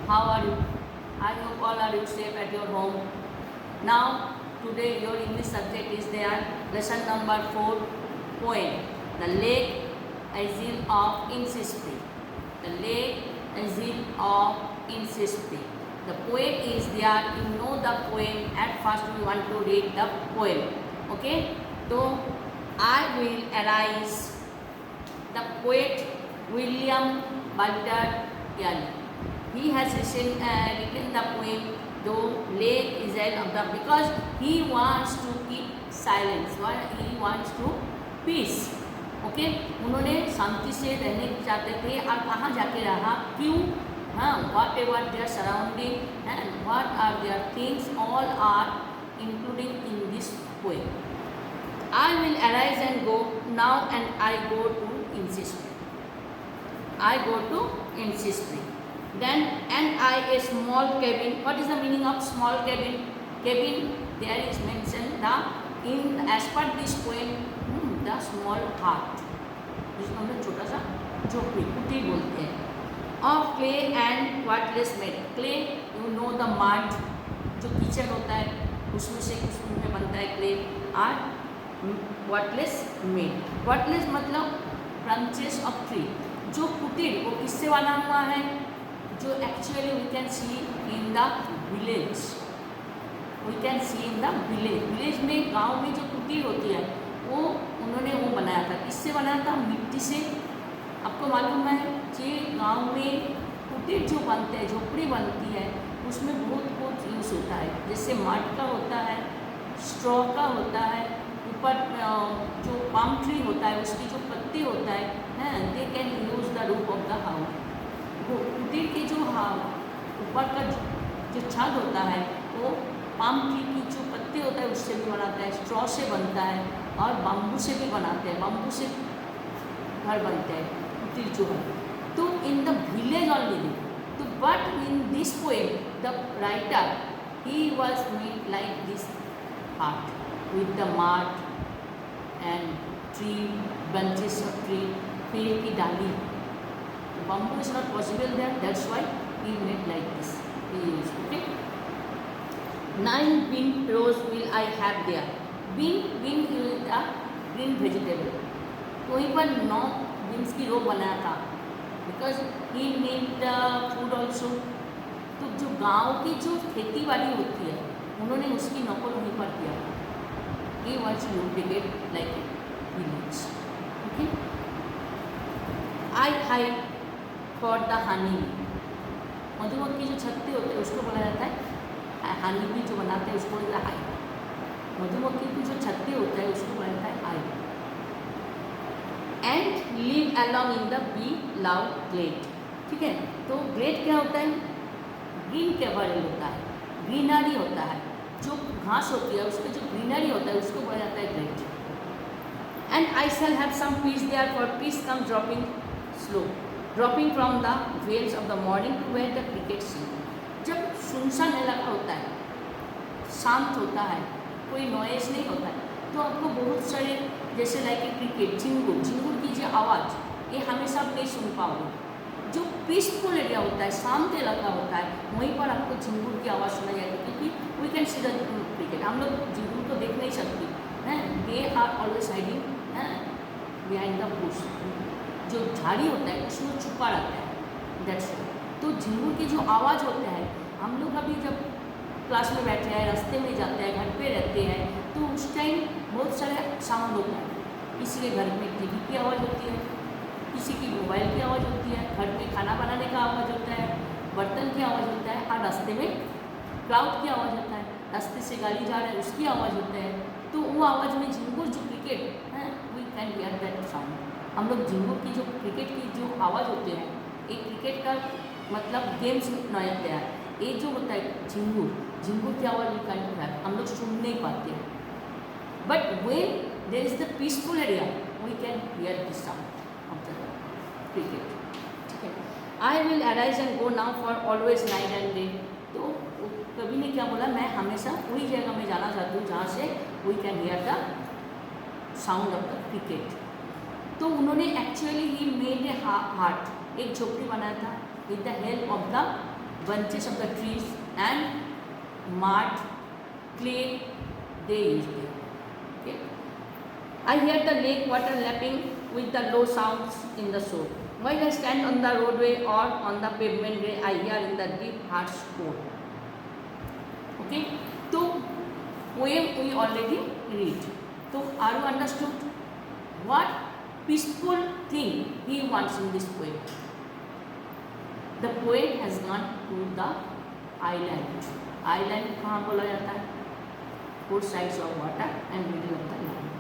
How are you? I hope all are you safe at your home. Now, today your English subject is there. Lesson number 4, poem. The Lake Azil of Insispri. The Lake Azil of Insispri. The poem is there. You know the poem. At first, we want to read the poem. Okay? So, I will arise. The poet William Butler Yeats. He has written the poem The Lake Azil of the, because he wants to keep silence, he wants to peace. Okay उन्होंने शांति से रहने चाहते थे और कहाँ जाके रहा, क्यों, हाँ, whatever there surrounding and what are there things, all are including in this poem. I will arise and go now, and I go to Insispri. I go to Insispri. Then, and I a small cabin. What is the meaning of small cabin? Cabin, there is mentioned as per this poem, the small hut, जिसको हम लोग छोटा सा झोपड़ी कुटी बोलते हैं. Of clay and worthless made. Clay, you know the mud, जो कीचड़ होता है उसमें से उसमें बनता है clay. और worthless made. Worthless मतलब branches of tree. जो कुटीर वो किससे बना हुआ है, जो actually we can see in the village. We can see in the village. Village में, गांव में जो कुटीर होती है वो उन्होंने वो बनाया था. किससे बनाया था? मिट्टी से. आपको मालूम है कि गांव में कुटीर जो बनते हैं, झोपड़ी बनती है, उसमें बहुत यूज़ होता है. जैसे मड का होता है, स्ट्रॉ का होता है, ऊपर जो पाम ट्री होता है उसकी जो पत्ती होता है, they can use the roof of the house. वो कुटीर की जो ऊपर का जो छत होता है वो पाम ट्री की जो पत्ते होता है उससे भी बनाता है, स्ट्रॉ से बनता है और बम्बू से भी बनाते हैं. बम्बू से घर बनते हैं कुटीर जो है. तो in the village on living. तो but in this poem the writer he was made like this heart with the mud and tree, branches of tree, पेड़ की डाली. Bamboo is not possible there, that's why he made like this. He used, okay. 9 bean rows will I have there. Bean is a green vegetable. तो वहीं पर 9 beans की रो बनाया था, because he need the food also. तो जो गांव की जो खेती बाड़ी होती है उन्होंने उसकी नकल वहीं पर किया. He wants to duplicate like a village. Okay. I hide for the honey. मधुमक्खी जो छत्ते होते हैं उसको बोला जाता है हनी भी, जो बनाते हैं उसको बोला जाता है हाइव. मधुमक्खी की जो छत्ते होते हैं उसको बोला जाता है hive. And live along in the bee love glade. ठीक है. तो ग्लेड क्या होता है? ग्रीन कवर होता है, ग्रीनरी होता है. जो घास होती है उसके जो ग्रीनरी होता है उसको बोला जाता है great. And I shall have some peace there, for peace come dropping slow, dropping from the veils of the morning to where the cricket sings. जब सुनसान इलाका होता है, शांत होता है, कोई नॉइज नहीं होता है, तो आपको बहुत सारे जैसे लाइक ए क्रिकेट, झिंगुर की जो आवाज़ ये हमेशा आप नहीं सुन पाओगे. जो पीसफुल एरिया होता है, शांत इलाका होता है, वहीं पर आपको झिंगुर की आवाज़ सुना जाएगी. क्योंकि we can see the cricket. हम लोग झिंगुर को देख नहीं सकते हैं, they are always hiding behind the bush. जो झाड़ी होता है उसमें छुपा रहता है, दैट्स. तो झिंगुर की जो आवाज़ होता है, हम लोग अभी जब क्लास में बैठे हैं, रास्ते में जाते हैं, घर पे रहते हैं, तो उस टाइम बहुत सारे साउंड होता है. किसी के घर में टीवी की आवाज़ होती है, किसी की मोबाइल की आवाज़ होती है, घर में खाना बनाने का आवाज़ होता है, बर्तन की आवाज़ होता है, और रास्ते में क्राउड की आवाज़ होता है, रास्ते से गाड़ी जा रहा है उसकी आवाज़ होता है. तो वो आवाज़ में झिंगुर जो क्रिकेट है, we can hear that sound. हम लोग झिंगुर की जो क्रिकेट की जो आवाज़ होते हैं, एक क्रिकेट का मतलब गेम्स नया तैयार, ये जो होता है झिंगुर की आवाज़ वी कैन हियर, हम लोग सुन नहीं पाते हैं. But when there is the peaceful area we can hear this sound of the cricket. ठीक है. I will arise and go now for always night and day. तो कवि ने क्या बोला, मैं हमेशा वही जगह में जाना चाहती हूँ जहाँ से we can hear the sound of the cricket. तो उन्होंने एक्चुअली ही मेड ए हार्ट, एक झोपड़ी बनाया था with the help of the bunches of the trees and mud, clay they use there. Okay. I hear the lake water lapping with the low sounds in the shore. While I stand on the roadway or on the pavement way, I hear in the deep harsh cold. Okay. So poem we already read. So are you understood what peaceful thing he wants in this poem? The poet has gone to the island. Island कहाँ बोला जाता है? Four sides of water and middle of the land.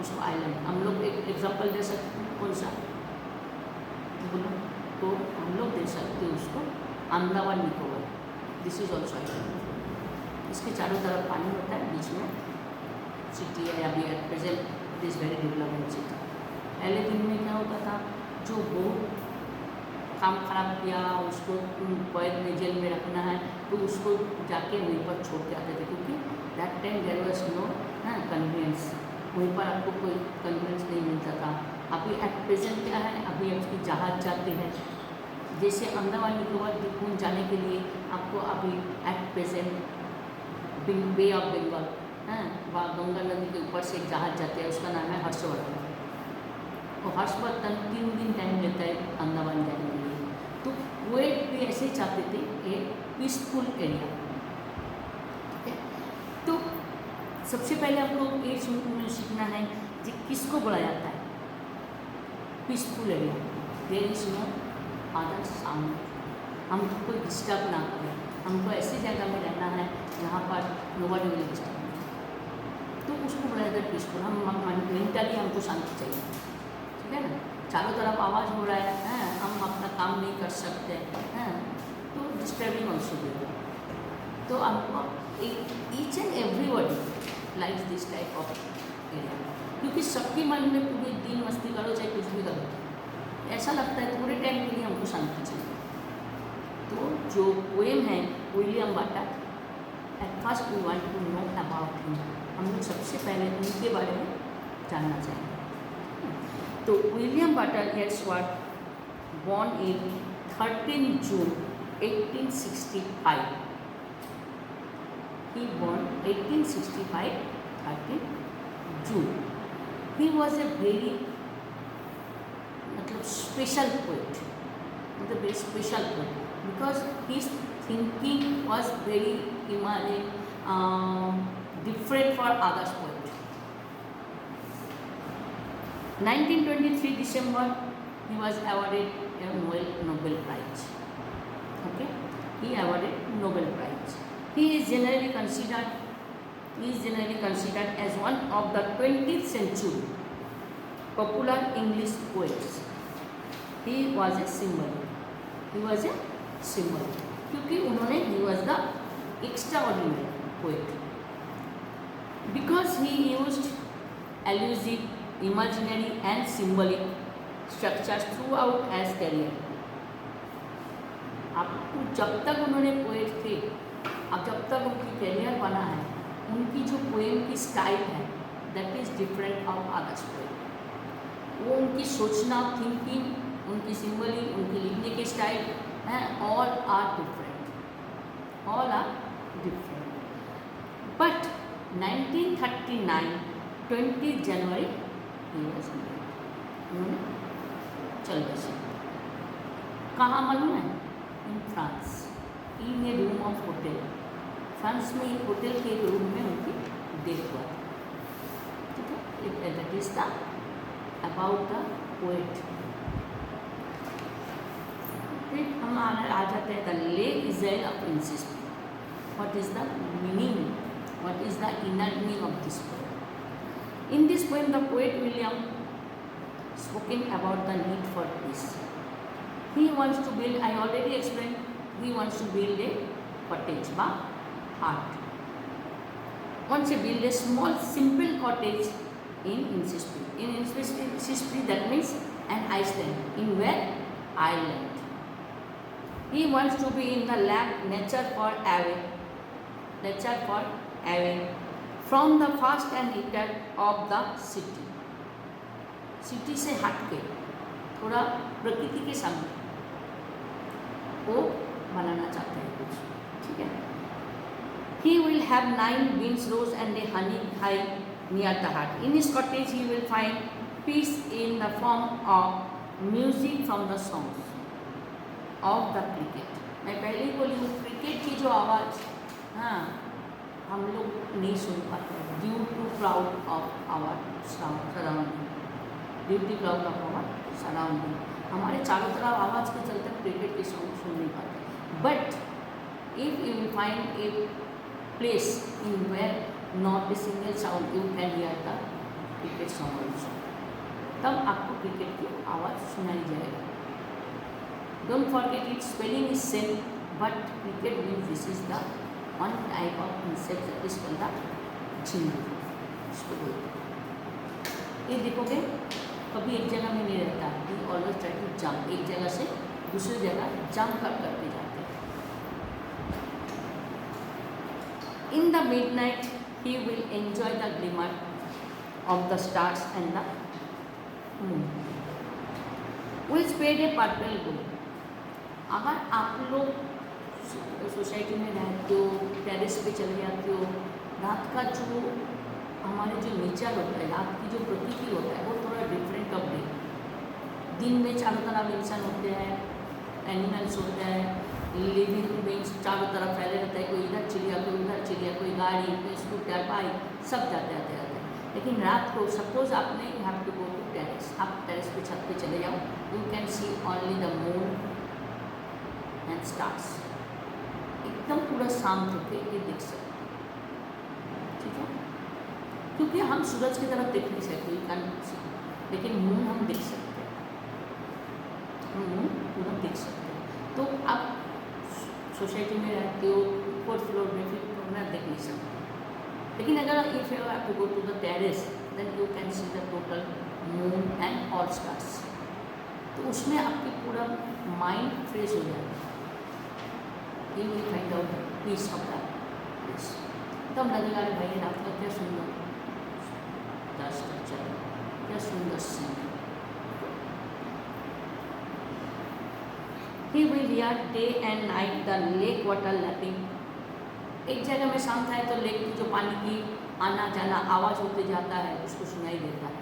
उसको island. हम लोग एक example दे सकते हैं कौन सा? बोलो तो हम लोग दे सकते हैं उसको Andaman Nicobar. This is also island. इसके चारों तरफ पानी होता है, बीच में सिटी है. अभी at present it is very development city. पहले दिन में क्या होता था, जो बहुत काम खराब किया उसको कैद में जेल में रखना है तो उसको जाके वहीं पर छोड़ के आते थे, क्योंकि that time there was no convenience. वहीं पर आपको कोई कन्वीनियंस नहीं मिलता था. अभी एट प्रेजेंट क्या है, अभी आपकी जहाज़ जाते हैं. जैसे अंडमान निकोबार द्वीपपुंज जाने के लिए आपको अभी at present bay of Bengal वहाँ गंगा नदी के ऊपर से एक जहाज़ जाते हैं, उसका नाम है हर्षवर्धन. तो हर्षवर्धन 3 दिन टाइम लेता है अंडमान जाने के लिए. तो पोएट भी ऐसे ही चाहते थे एक पीसफुल एरिया. तो सबसे पहले आपको ये सीखना है कि किसको बोला जाता है peaceful area. There is no other sound. हमको कोई डिस्टर्ब ना करें. हमको ऐसी जगह में रहना है जहाँ पर नोबडी विल डिस्टर्ब. तो उसको बोला जाता है पीसफुल. हम मेंटली हमको शांति चाहिए. ठीक है ना. चारों तरफ आवाज़ हो रहा है, हम अपना काम नहीं कर सकते हैं, तो डिस्टर्बिंग ऑल्सो भी होगा. तो आपको each and everybody likes this type of area, क्योंकि सबके मन में पूरे दिन मस्ती करो चाहे कुछ भी करो, ऐसा लगता है थोड़े टाइम के लिए हमको शांति चाहिए. तो जो पोएम है William Butler, at first we want to know about him. हम लोग सबसे पहले उनके बारे में जानना चाहेंगे. तो William Butler हेड्सवर्थ born in 13 June 1865. He born 1865 13 June. He was a very special poet. The very special poet because his thinking was very different for others poet. 1923 December he was awarded a Nobel Prize. Okay, he awarded Nobel Prize. He is generally considered as one of the 20th century popular English poets. He was a symbol. क्योंकि उन्होंने he was the extraordinary poet because he used allusive, imaginary and symbolic structures throughout his career. आपको जब तक उन्होंने poet थे, अब जब तक उनकी करियर बना है, उनकी जो पोएम की स्टाइल है that is different of others poem. वो उनकी सोचना, थिंकिंग, उनकी सिंबलिंग, उनकी लिखने की स्टाइल हैं, ऑल आर डिफरेंट. बट 1939 20 जनवरी उन्होंने चल बसे. कहाँ मालूम है? In France, in A room of hotel. France में एक होटल के एक रूम में उनकी डेथ हुआ. ठीक है, that is the about the poet. फिर हम आ जाते हैं the lake Israel of insist. What is the meaning, what is the inner meaning of this poem? In this poem, the poet William spoken about the need for peace. He wants to build, I already explained, he wants to build a cottage by art. Wants to build a small, simple cottage in Innisfree. In Innisfree, that means an Iceland. In where? Ireland. He wants to be in the land, nature for away from the fast and heated of the city. City से हट के थोड़ा प्रकृति के सामने वो बनाना चाहते हैं कुछ, ठीक है। He will have 9 beans rows and a honey hive near the heart. In his cottage he will find peace in the form of music from the songs of the cricket. मैं पहले ही बोली हूँ, क्रिकेट की जो आवाज़, हाँ, हम लोग नहीं सुन पाते due to crowd of our surrounding, due to crowd of our surrounding. हमारे चारों तरफ आवाज़ के चलते क्रिकेट के सॉन्ग सुन नहीं पाते। But if you will find a place in where not a single sound, you can hear the cricket song also, तब आपको क्रिकेट की आवाज़ सुनाई जाएगी। Don't forget it, spelling is same, but cricket means this is the one type of insect that is called the झिंगुर, इसको बोलते। ये देखोगे कभी एक जगह में नहीं रहता, he always try to jump, एक जगह से दूसरी जगह जंप कर करके जाते हैं। In the midnight he will enjoy the glimmer of the stars and the moon, will spread A purple glow. अगर आप लोग सोसाइटी में रहते हो, टेरेस पे चले जाते हो, रात का जो हमारे जो नेचर होता है, रात की जो प्रकृति होता है, वो थोड़ा डिफरेंट ऑफ डे। दिन में चारों तरफ इंसान होते हैं, एनिमल्स होते हैं, लिविंग बींग्स चारों तरफ फैले रहते हैं, कोई इधर चिड़िया, कोई उधर चिड़िया, कोई गाड़ी, कोई स्कूटर, बाइक, सब जाते आते रहते हैं। लेकिन रात को सपोज आपने you have to go to terrace, आप टेरेस पे छत पे चले जाओ, you can see only the moon and stars, एकदम पूरा शांत होके ये दिख सकते, ठीक है। क्योंकि हम सूरज की तरफ देख नहीं सकते, लेकिन मून हम देख सकते हैं, हम मून पूरा देख सकते हैं। तो आप सोसाइटी में रहते हो, 4th फ्लोर में, 5th फ्लोर में देख नहीं सकते। लेकिन अगर if you have to go to the terrace, then you can see the total moon and all stars. तो उसमें आपकी पूरा माइंड फ्रेश हो जाएगा, you will find out peace of the place. तब लगेगा अरे भाई रात का क्या सुंदर स्ट्रक्चर, क्या सुंदर scene. He will hear day and night the lake water lapping. एक जगह में शांत है तो लेक की जो पानी की आना जाना आवाज़ होते जाता है, उसको सुनाई देता है।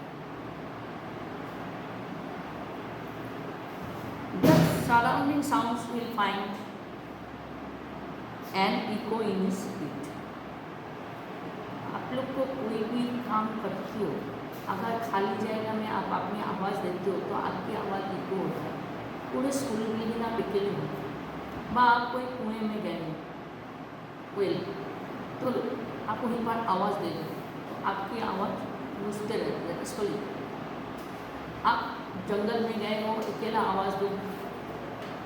The surrounding sounds will find an echo in his speech. आप लोग को कोई भी काम करते हो, अगर खाली जगह में आप अपनी आवाज़ देते हो तो आपकी आवाज़ इको होता है, पूरे स्कूल में भी आप अकेले हो, बा आप कोई कुएँ में गए हो वेल, तो आप वहीं पर आवाज़ दे दो तो आपकी आवाज़ गूंजते रहती है। इसको आप जंगल में गए हो, अकेला आवाज़ दो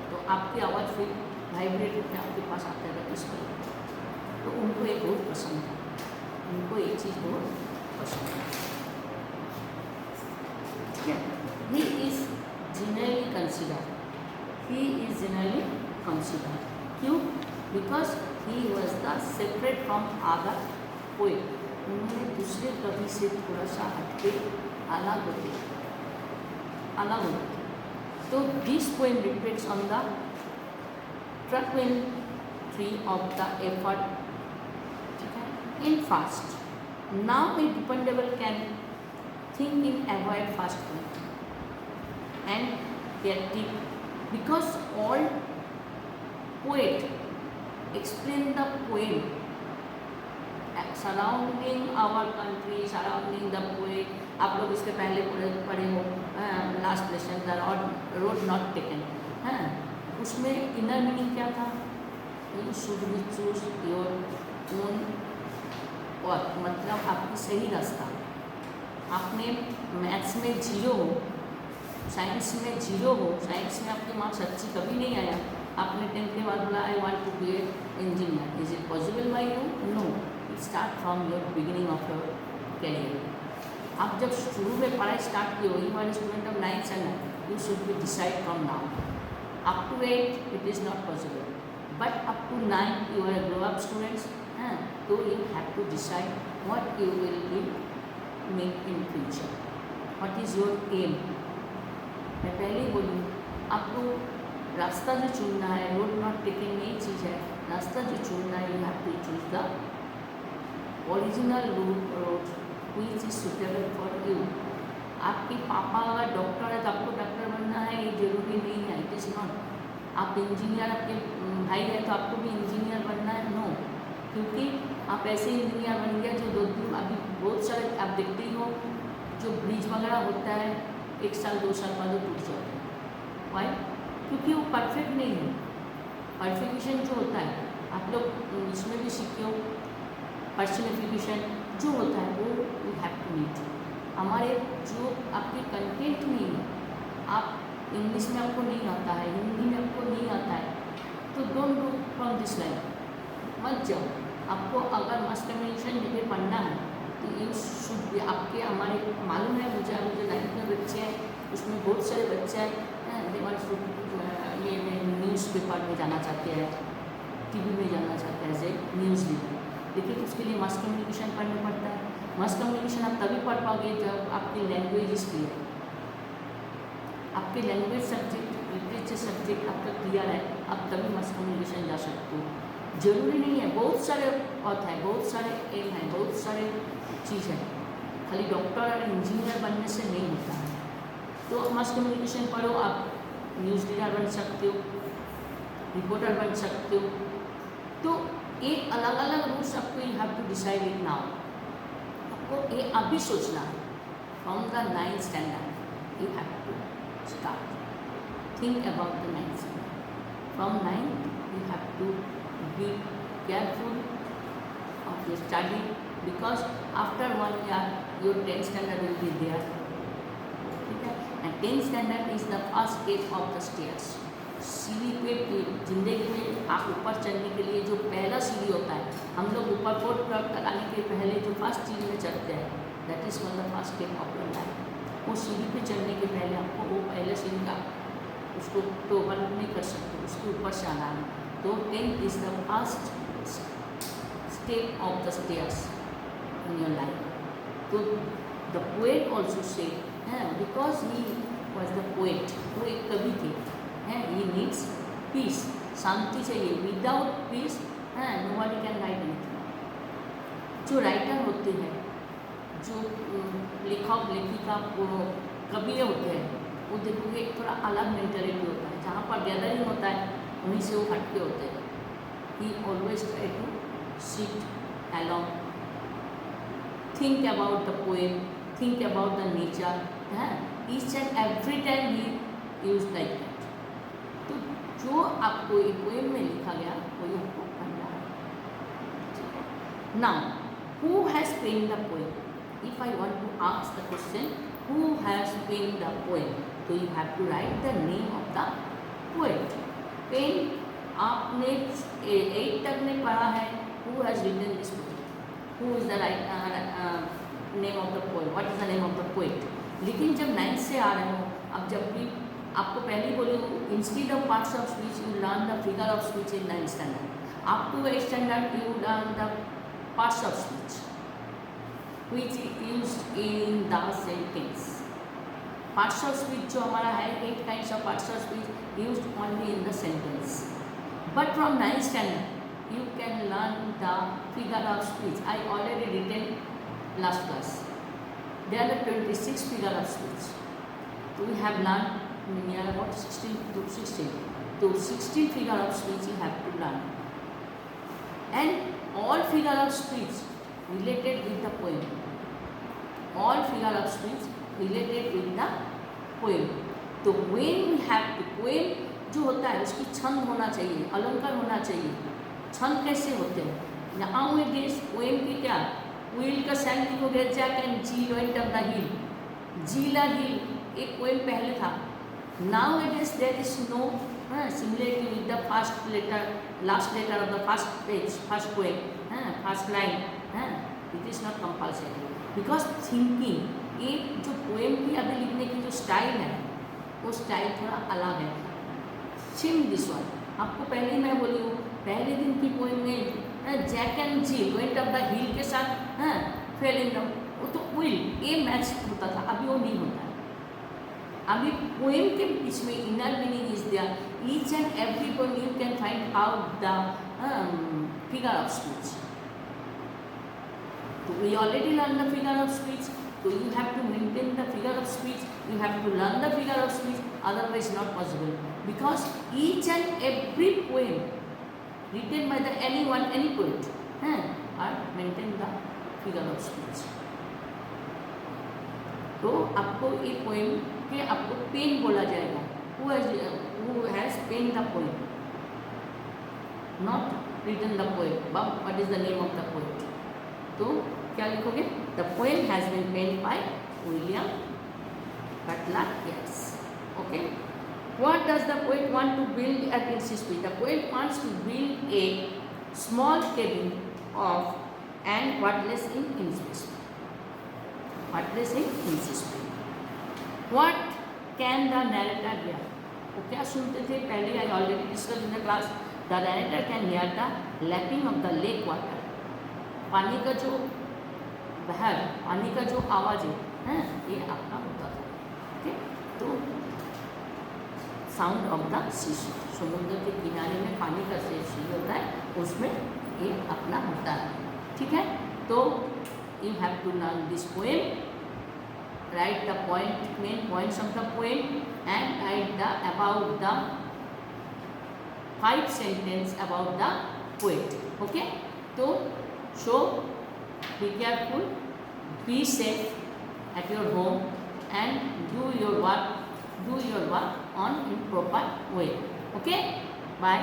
तो आपकी आवाज़ फिर वाइब्रेट होकर आपके पास आते रहते। इसको तो उनको एक बहुत पसंद है, उनको एक चीज़ बहुत पसंद है, ठीक है। He is generally consider, he is generally consider, क्यों? Because he was the separate from other poet, उन्होंने दूसरे कवि से थोड़ा सा हटके अलग होते। तो this poem reflects on the tranquil of the effort, ठीक है, in fast. Now a dependable can think in avoid fast food and get tip, because all poet explain the poem surrounding our country, surrounding the poet। आप लोग इसके पहले पढ़े हो last lesson the road not taken, हाँ, उसमें inner meaning क्या था? You should be choose your own work, मतलब आपकी सही रास्ता। आपने मैथ्स में 0 हो, साइंस में 0 हो, साइंस में आपके मार्क्स अच्छी कभी नहीं आया, आपने 10th के बाद बोला I want to be engineer, is it possible by you? No, it start from your beginning of your career. आप जब शुरू में पढ़ाई स्टार्ट की हो, you are student of 9th standard, you should be decide from now. Up to 8 it is not possible, but up to 9 you are a grow up students, so you have to decide what you will be make in future, what is your aim। मैं पहले ही बोलूँ, आपको रास्ता जो चुनना है, road not taking यही चीज़ है, रास्ता जो चुनना है, you have to choose the original road which is suitable for you. आपके पापा अगर डॉक्टर है तो आपको डॉक्टर बनना है, ये जरूरी नहीं है, इट इज़ नॉट। आप इंजीनियर, आपके भाई है तो आपको भी इंजीनियर बनना है, नो। क्योंकि आप ऐसे इंजीनियर बन गया जो 2 दिन, अभी बहुत सारे आप देखते ही हो जो ब्रिज वगैरह होता है 1 साल 2 साल बाद वो टूट जाता है। वाई? क्योंकि वो परफेक्ट नहीं है। परफेक्शन जो होता है, आप लोग इसमें भी सीखे हो, पर्सनिफिकेशन जो होता है वो यू हैव टू नीड। हमारे जो आपके कंटेंट नहीं है, आप इंग्लिश में आपको नहीं आता है, हिंदी में आपको नहीं आता है, तो don't do from this line, मत जाओ। आपको अगर मास कम्युनिकेशन जगह पढ़ना है तो यू शुड भी, आपके हमारे मालूम है, मुझे 9th में बच्चे हैं, उसमें बहुत सारे बच्चे हैं ये न्यूज़ पेपर में जाना चाहते हैं, टीवी में जाना चाहते हैं एज ए न्यूज़ रीडर, लेकिन उसके लिए मास कम्युनिकेशन पढ़ना पड़ता है। मास कम्युनिकेशन आप तभी पढ़ पाओगे जब आपकी लैंग्वेज इज क्लियर, आपके लैंग्वेज सब्जेक्ट, लिटरेचर सब्जेक्ट आपका क्लियर है, आप तभी मास कम्युनिकेशन जा सकते हो। जरूरी नहीं है, बहुत सारे अर्थ है, बहुत सारे एम है, बहुत सारे चीज़ है, खाली डॉक्टर और इंजीनियर बनने से नहीं होता है। तो मास कम्युनिकेशन पढ़ो, आप न्यूज़ रीडर बन सकते हो, रिपोर्टर बन सकते हो। तो एक अलग अलग रूल्स आपको you have to decide it now. आपको ये अभी सोचना है, from the 9th standard you have to start think about the 9th standard. From 9th you have to be careful of your study, because after 1 year your 10th standard will be there, okay? And 10th standard is the first step of the stairs। सीढ़ी पे जिंदगी में आप ऊपर चढ़ने के लिए जो पहला सीढ़ी होता है, हम लोग ऊपर कोट प्राप्त कराने के पहले जो फर्स्ट सीढ़ी में चढ़ते हैं, that is one the first step of your life. वो सीढ़ी पे चढ़ने के पहले आपको वो पहले सीढ़ी का उसको तो ओवर नहीं कर सकते, उसके ऊपर से आना है। तो 10th is the first step of the stairs in your life। तो the poet also said, because he was the poet, वो एक कवि थे, he needs peace, शांति चाहिए, without peace nobody can write anything। जो राइटर होते हैं, जो लेखक लेखिका कवि होते हैं, वो देखोगे एक थोड़ा अलग मेंटेलिटी होता है, जहाँ पर गैदरिंग होता है वहीं से वो हटके होते हैं। He always try to sit along, think about the poem, think about the nature, each and every time he use like that. तो जो आपको एक पोएम में लिखा गया वही आपको पढ़ना है, ठीक है। Now who has pen the poem? If I want to ask the question who has pen the poem, तो you have to write the name of the poet. Pen आपने 8th तक में पढ़ा है, who has written this poem, who is the right name of the poem, what is the name of the poet. लेकिन जब 9th से आ रहे हो, अब जब भी आपको पहले ही बोले, instead of parts of speech you learn the figure of speech in 9th standard. Up to 8th standard you learn the parts of speech which is used in the sentence। Parts of speech जो हमारा है, 8 kinds of parts of speech used only in the sentence। But from 9th standard you can learn the figure of speech। I already written last class, there are 26 figure of speech। So we have learned near about 16 to 16। So 16 figure of speech you have to learn, and all figure of speech related with the poem, all figure of speech related with the poem। तो when we have to, poem जो होता है उसकी छंद होना चाहिए, अलंकार होना चाहिए। छंद कैसे होते हैं? Now it is poem की क्या, will का सैंड लिखोगे, Jack and Jill went up the hill, जीला हिल एक पोएम पहले था। Now it is there is no similarity with the first letter, last letter of the first page, first poem, first line। It is not compulsory, because thinking, एक जो poem की अभी लिखने की जो स्टाइल है वो स्टाइल थोड़ा अलग है। सिम दिस वन, आपको पहले ही मैं बोली हूँ, पहले दिन की पोएम में Jack and Jill went up the hill के साथ फेल इन द, वो तो विल ए मैच होता था, अभी वो नहीं होता है। अभी पोएम के बीच में inner meaning is there. Each and every poem you can find out the figure of speech. So we already learned the figure of speech. So you have to maintain the figure of speech. You have to learn the figure of speech. Otherwise, not possible. Because each and every poem written by the anyone, any poet, are maintain the figure of speech. तो आपको ये poem के आपको pen बोला जाएगा. Who has penned the poem? Not written the poem. But what is the name of the poet? तो क्या लिखोगे? The poem has been penned by William Butler Yeats. Okay. What does the poet want to build at in speech? The poet wants to build a small cabin of and wattles इन इंस्पेस. Wattles in in space. What can the narrator hear? वो क्या सुनते थे? पहले I already discuss in the class. The narrator can hear the lapping of the lake water. पानी का जो बहर, पानी का जो आवाज़ है ये आपका होता था. ओके. तो साउंड ऑफ द सी. समुद्र के किनारे में पानी का सी होता है, उसमें ये अपना होता है. ठीक है. तो you have to learn this poem. Write the point, main points of the poem and write the about the 5 sentence about the poet. Okay. तो so be careful, be safe at your home and do your work on in proper way. Okay, bye.